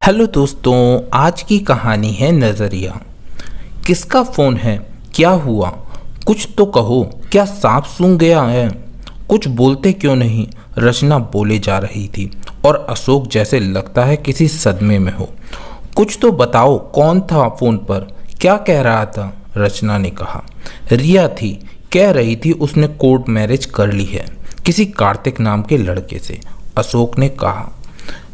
Hello दोस्तों, आज की कहानी है नजरिया। किसका फोन है? क्या हुआ? कुछ तो कहो। क्या सांप सूंघ गया है? कुछ बोलते क्यों नहीं? रचना बोले जा रही थी और अशोक जैसे लगता है किसी सदमे में हो। कुछ तो बताओ, कौन था फोन पर? क्या कह रहा था? रचना ने कहा। रिया थी, कह रही थी उसने कोर्ट मैरिज कर ली है किसी कार्तिक नाम के लड़के से, अशोक ने कहा।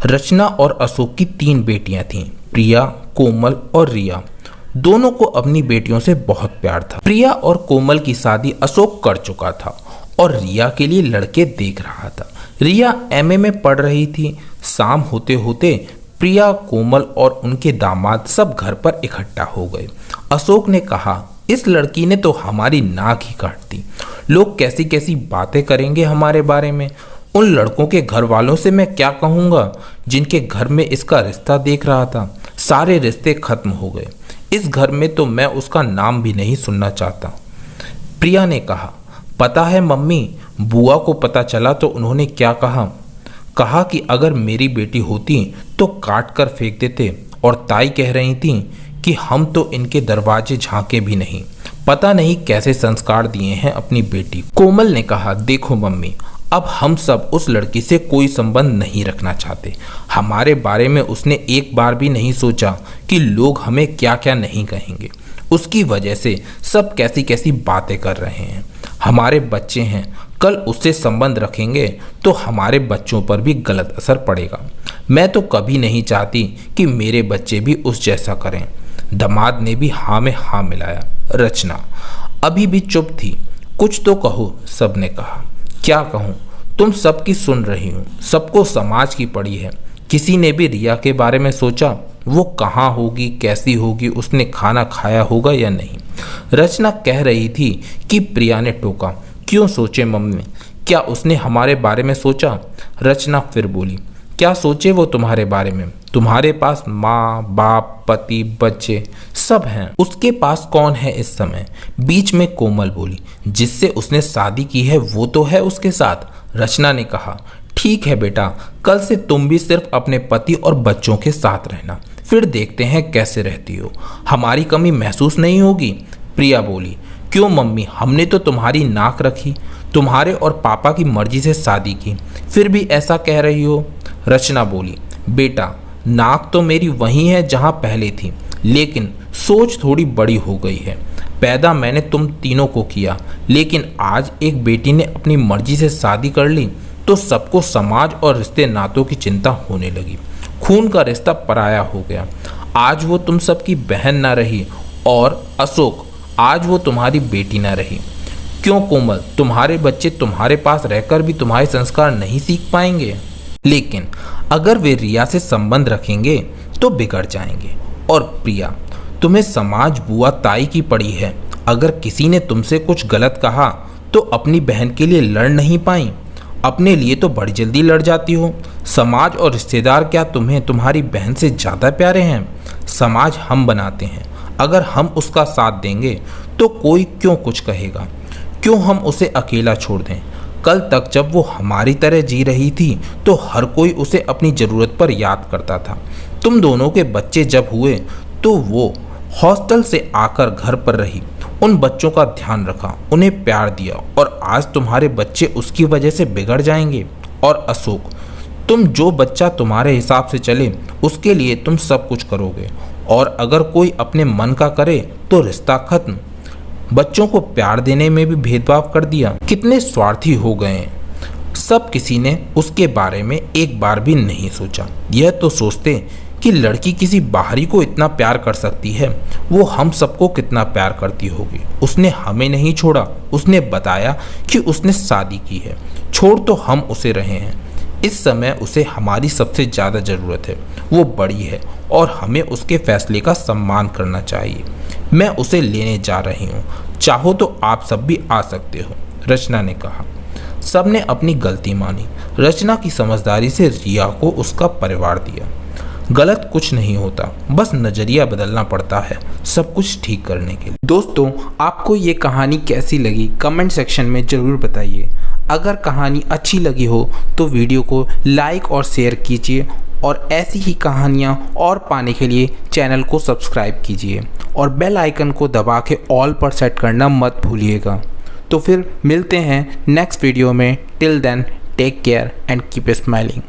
रचना और अशोक की 3 बेटियां थीं, प्रिया, कोमल और रिया। दोनों को अपनी बेटियों से बहुत प्यार था। प्रिया और कोमल की शादी अशोक कर चुका था और रिया के लिए लड़के देख रहा था। रिया एमए में पढ़ रही थी। शाम होते होते प्रिया, कोमल और उनके दामाद सब घर पर इकट्ठा हो गए। अशोक ने कहा, इस लड़की ने तो हमारी नाक ही काट दी। लोग कैसी कैसी बातें करेंगे हमारे बारे में। उन लड़कों के घर वालों से मैं क्या कहूँगा जिनके घर में इसका रिश्ता देख रहा था। सारे रिश्ते खत्म हो गए। इस घर में तो मैं उसका नाम भी नहीं सुनना चाहता। प्रिया ने कहा, पता है मम्मी, बुआ को पता चला तो उन्होंने क्या कहा कि अगर मेरी बेटी होती तो काट कर फेंक देते। और ताई कह रही थी कि हम तो इनके दरवाजे झांके भी नहीं। पता नहीं कैसे संस्कार दिए हैं अपनी बेटी। कोमल ने कहा, देखो मम्मी, अब हम सब उस लड़की से कोई संबंध नहीं रखना चाहते। हमारे बारे में उसने एक बार भी नहीं सोचा कि लोग हमें क्या क्या नहीं कहेंगे। उसकी वजह से सब कैसी कैसी बातें कर रहे हैं। हमारे बच्चे हैं, कल उससे संबंध रखेंगे तो हमारे बच्चों पर भी गलत असर पड़ेगा। मैं तो कभी नहीं चाहती कि मेरे बच्चे भी उस जैसा करें। दामाद ने भी हाँ में हाँ मिलाया। रचना अभी भी चुप थी। कुछ तो कहो, सब ने कहा। क्या कहूँ, तुम सबकी सुन रही हूँ। सबको समाज की पड़ी है। किसी ने भी रिया के बारे में सोचा? वो कहाँ होगी, कैसी होगी, उसने खाना खाया होगा या नहीं? रचना कह रही थी कि प्रिया ने टोका, क्यों सोचे मम्मी? क्या उसने हमारे बारे में सोचा? रचना फिर बोली, क्या सोचे वो तुम्हारे बारे में? तुम्हारे पास माँ, बाप, पति, बच्चे सब हैं। उसके पास कौन है इस समय? बीच में कोमल बोली, जिससे उसने शादी की है वो तो है उसके साथ। रचना ने कहा, ठीक है बेटा, कल से तुम भी सिर्फ अपने पति और बच्चों के साथ रहना, फिर देखते हैं कैसे रहती हो। हमारी कमी महसूस नहीं होगी। प्रिया बोली, क्यों मम्मी, हमने तो तुम्हारी नाक रखी, तुम्हारे और पापा की मर्जी से शादी की, फिर भी ऐसा कह रही हो। रचना बोली, बेटा, नाक तो मेरी वही है जहाँ पहले थी, लेकिन सोच थोड़ी बड़ी हो गई है। पैदा मैंने तुम तीनों को किया, लेकिन आज एक बेटी ने अपनी मर्जी से शादी कर ली तो सबको समाज और रिश्ते नातों की चिंता होने लगी। खून का रिश्ता पराया हो गया। आज वो तुम सबकी बहन ना रही, और अशोक, आज वो तुम्हारी बेटी ना रही। क्यों कोमल, तुम्हारे बच्चे तुम्हारे पास रहकर भी तुम्हारे संस्कार नहीं सीख पाएंगे? लेकिन अगर वे रिया से संबंध रखेंगे तो बिगड़ जाएंगे। और प्रिया, तुम्हें समाज, बुआ, ताई की पड़ी है। अगर किसी ने तुमसे कुछ गलत कहा तो अपनी बहन के लिए लड़ नहीं पाई, अपने लिए तो बड़ी जल्दी लड़ जाती हो। समाज और रिश्तेदार क्या तुम्हें तुम्हारी बहन से ज़्यादा प्यारे हैं? समाज हम बनाते हैं, अगर हम उसका साथ देंगे तो कोई क्यों कुछ कहेगा? क्यों हम उसे अकेला छोड़ दें? कल तक जब वो हमारी तरह जी रही थी तो हर कोई उसे अपनी ज़रूरत पर याद करता था। तुम दोनों के बच्चे जब हुए तो वो हॉस्टल से आकर घर पर रही, उन बच्चों का ध्यान रखा, उन्हें प्यार दिया, और आज तुम्हारे बच्चे उसकी वजह से बिगड़ जाएंगे। और अशोक, तुम जो बच्चा तुम्हारे हिसाब से चले उसके लिए तुम सब कुछ करोगे, और अगर कोई अपने मन का करे तो रिश्ता खत्म। बच्चों को प्यार देने में भी भेदभाव कर दिया। कितने स्वार्थी हो गए हैं सब। किसी ने उसके बारे में एक बार भी नहीं सोचा। यह तो सोचते कि लड़की किसी बाहरी को इतना प्यार कर सकती है, वो हम सबको कितना प्यार करती होगी। उसने हमें नहीं छोड़ा, उसने बताया कि उसने शादी की है। छोड़ तो हम उसे रहे हैं। इस समय उसे हमारी सबसे ज़्यादा ज़रूरत है। वो बड़ी है और हमें उसके फैसले का सम्मान करना चाहिए। मैं उसे लेने जा रही हूँ, चाहो तो आप सब भी आ सकते हो, रचना ने कहा। सब ने अपनी गलती मानी। रचना की समझदारी से रिया को उसका परिवार दिया। गलत कुछ नहीं होता, बस नज़रिया बदलना पड़ता है सब कुछ ठीक करने के लिए। दोस्तों, आपको ये कहानी कैसी लगी कमेंट सेक्शन में ज़रूर बताइए। अगर कहानी अच्छी लगी हो तो वीडियो को लाइक और शेयर कीजिए और ऐसी ही कहानियाँ और पाने के लिए चैनल को सब्सक्राइब कीजिए और बेल आइकन को दबा के ऑल पर सेट करना मत भूलिएगा। तो फिर मिलते हैं नेक्स्ट वीडियो में। Till then take care and keep smiling.